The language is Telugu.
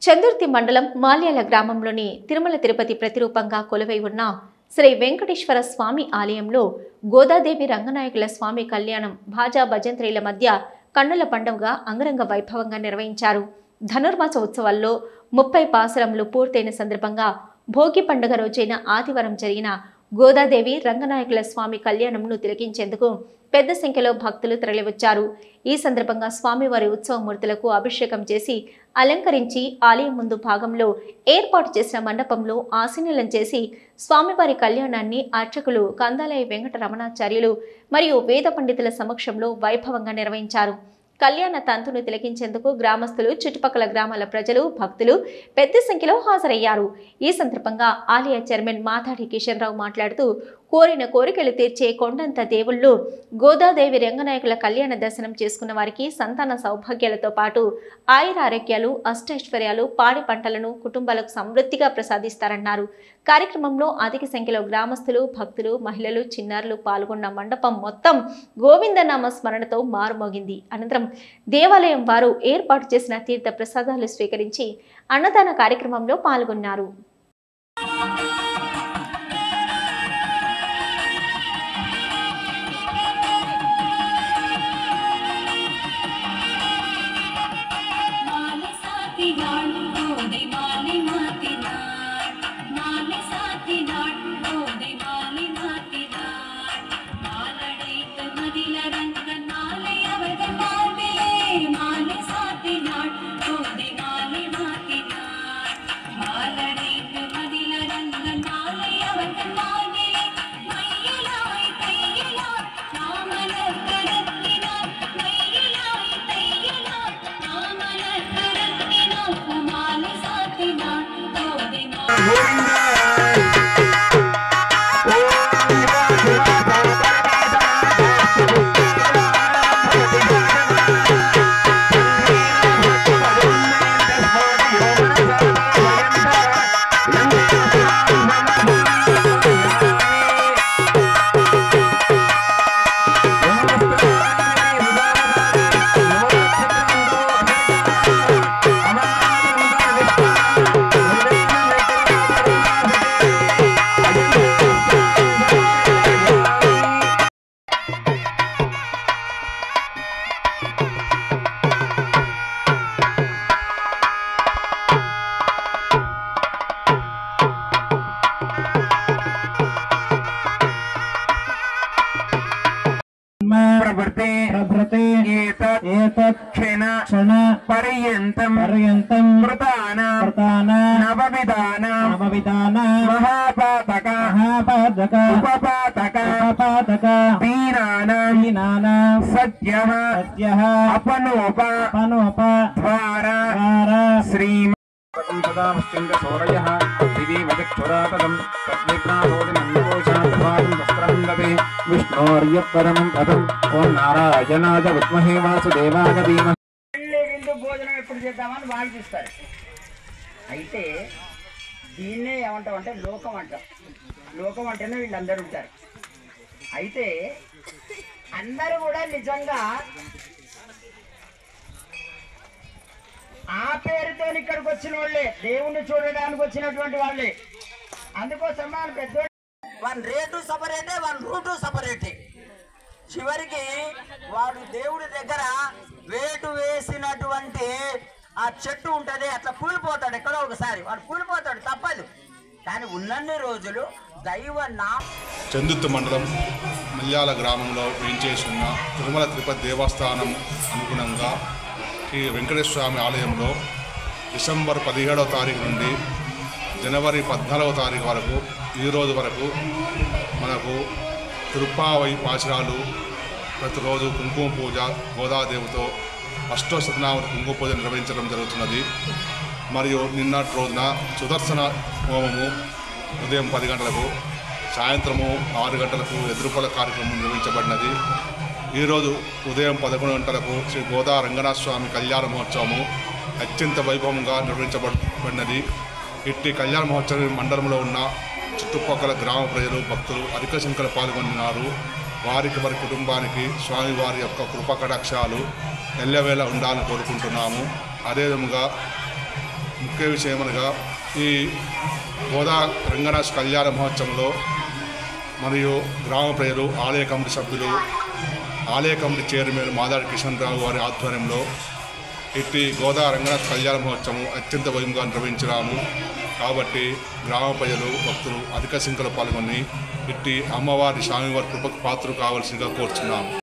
చందుర్తి మండలం మాల్యాల గ్రామంలోని తిరుమల తిరుపతి ప్రతిరూపంగా కొలువై ఉన్న శ్రీ వెంకటేశ్వర స్వామి ఆలయంలో గోదాదేవి రంగనాయకుల స్వామి కళ్యాణం భాజా భజంత్రీల మధ్య కన్నుల పండుగగా అంగరంగ వైభవంగా నిర్వహించారు. ధనుర్మాస ఉత్సవాల్లో 30 పాసురములు పూర్తయిన సందర్భంగా భోగి పండుగ రోజైన ఆదివారం జరిగిన గోదాదేవి రంగనాయకుల స్వామి కళ్యాణంను తిలకించేందుకు పెద్ద సంఖ్యలో భక్తులు తరలివచ్చారు. ఈ సందర్భంగా స్వామివారి ఉత్సవమూర్తులకు అభిషేకం చేసి అలంకరించి ఆలయం ముందు భాగంలో ఏర్పాటు చేసిన మండపంలో ఆసీనులను చేసి స్వామివారి కళ్యాణాన్ని అర్చకులు కందాలయ వెంకట రమణాచార్యులు మరియు వేద పండితుల సమక్షంలో వైభవంగా నిర్వహించారు. కళ్యాణ తంతును తిలకించేందుకు గ్రామస్తులు, చుట్టుపక్కల గ్రామాల ప్రజలు, భక్తులు పెద్ద సంఖ్యలో హాజరయ్యారు. ఈ సందర్భంగా ఆలయ చైర్మన్ మాతాడి కిషన్ రావు మాట్లాడుతూ, కోరిన కోరికలు తీర్చే కొండంత దేవుళ్ళు గోదాదేవి రంగనాయకుల కళ్యాణ దర్శనం చేసుకున్న వారికి సంతాన సౌభాగ్యాలతో పాటు ఆయురారోగ్యాలు, అష్టైశ్వర్యాలు, పాడి పంటలను కుటుంబాలకు సమృద్ధిగా ప్రసాదిస్తారన్నారు. కార్యక్రమంలో అధిక సంఖ్యలో గ్రామస్తులు, భక్తులు, మహిళలు, చిన్నారులు పాల్గొన్న మండపం మొత్తం గోవిందనామ స్మరణతో మారుమోగింది. అనంతరం దేవాలయం వారు ఏర్పాటు చేసిన తీర్థ ప్రసాదాలు స్వీకరించి అన్నదాన కార్యక్రమంలో పాల్గొన్నారు. पर्यन्तं नवविधान महापातक उपपातक दीनानां सत्यः अपनोप द्वार श्री सदाश्चन्द्रसौरयः दिवीमचक्षुरातदं तद्विघ्नासोदिनन्दकोशान्तभागं वस्त्रमन्दते विष्णोर्यत्परमं पदं ओं नारायणाय विद्महे वासुदेवाय धीमहि. భోజనం ఎప్పుడు చేద్దామని వాళ్ళు చూస్తారు. అయితే దీన్నే ఏమంటామంటే లోకం అంటాం. లోకం అంటేనే వీళ్ళందరూ ఉంటారు. అయితే అందరూ కూడా నిజంగా ఆ పేరుతో ఇక్కడికి వచ్చిన వాళ్ళే, దేవుణ్ణి చూడడానికి వచ్చినటువంటి వాళ్ళే. అందుకోసం మన పెద్ద వాళ్ళ రేటు సపరేటే, వాళ్ళ రూటు సపరేటే. చివరికి వాడు దేవుడి దగ్గర వేటు వేసినటువంటి ఆ చెట్టు ఉంటుంది, అట్లా కూలిపోతాడు. ఎక్కడో ఒకసారి వాడు కూలిపోతాడు, తప్పదు. కానీ ఉన్నన్ని రోజులు దైవ చందుర్తి మండలం మల్యాల గ్రామంలో వేయించేసి ఉన్న తిరుమల తిరుపతి దేవస్థానం అనుగుణంగా శ్రీ వెంకటేశ్వర స్వామి ఆలయంలో డిసెంబర్ 17వ తారీఖు నుండి జనవరి 14వ తారీఖు వరకు ఈరోజు వరకు మనకు తిరుప్పావై పాశురాలు, ప్రతిరోజు కుంకుమ పూజ, గోదాదేవితో అష్టోత్తరనామ కుంకుమ పూజ నిర్వహించడం జరుగుతున్నది. మరియు నిన్నటి రోజున సుదర్శన హోమము ఉదయం 10 గంటలకు, సాయంత్రము 6 గంటలకు ఎదురుపల కార్యక్రమం నిర్వహించబడినది. ఈరోజు ఉదయం 11 గంటలకు శ్రీ గోదా రంగనాథ స్వామి కళ్యాణ మహోత్సవము అత్యంత వైభవంగా నిర్వహించబడినది. ఇట్టి కళ్యాణ మహోత్సవం మండలంలో ఉన్న చుట్టుపక్కల గ్రామ ప్రజలు, భక్తులు అధిక సంఖ్యలో పాల్గొన్నారు. వారికి వారి కుటుంబానికి స్వామివారి యొక్క కృపకటాక్షాలు ఎల్లవేళ ఉండాలని కోరుకుంటున్నాము. అదేవిధంగా ముఖ్య విషయమనగా ఈ గోదా రంగనాథ కళ్యాణ మహోత్సవంలో మరియు గ్రామ ప్రజలు, ఆలయ కమిటీ సభ్యులు, ఆలయ కమిటీ చైర్మన్ మాదాడి కిషన్ రావు వారి ఆధ్వర్యంలో ఇట్టి గోదా రంగనాథ కళ్యాణ మహోత్సవం అత్యంత వైభవంగా నిర్వహించినాము. కాబట్టి గ్రామ ప్రజలు, భక్తులు అధిక సంఖ్యలో పాల్గొని ఇట్టి అమ్మవారి స్వామివారి కృపకు పాత్రలు కావాల్సిందిగా కోరుచున్నాము.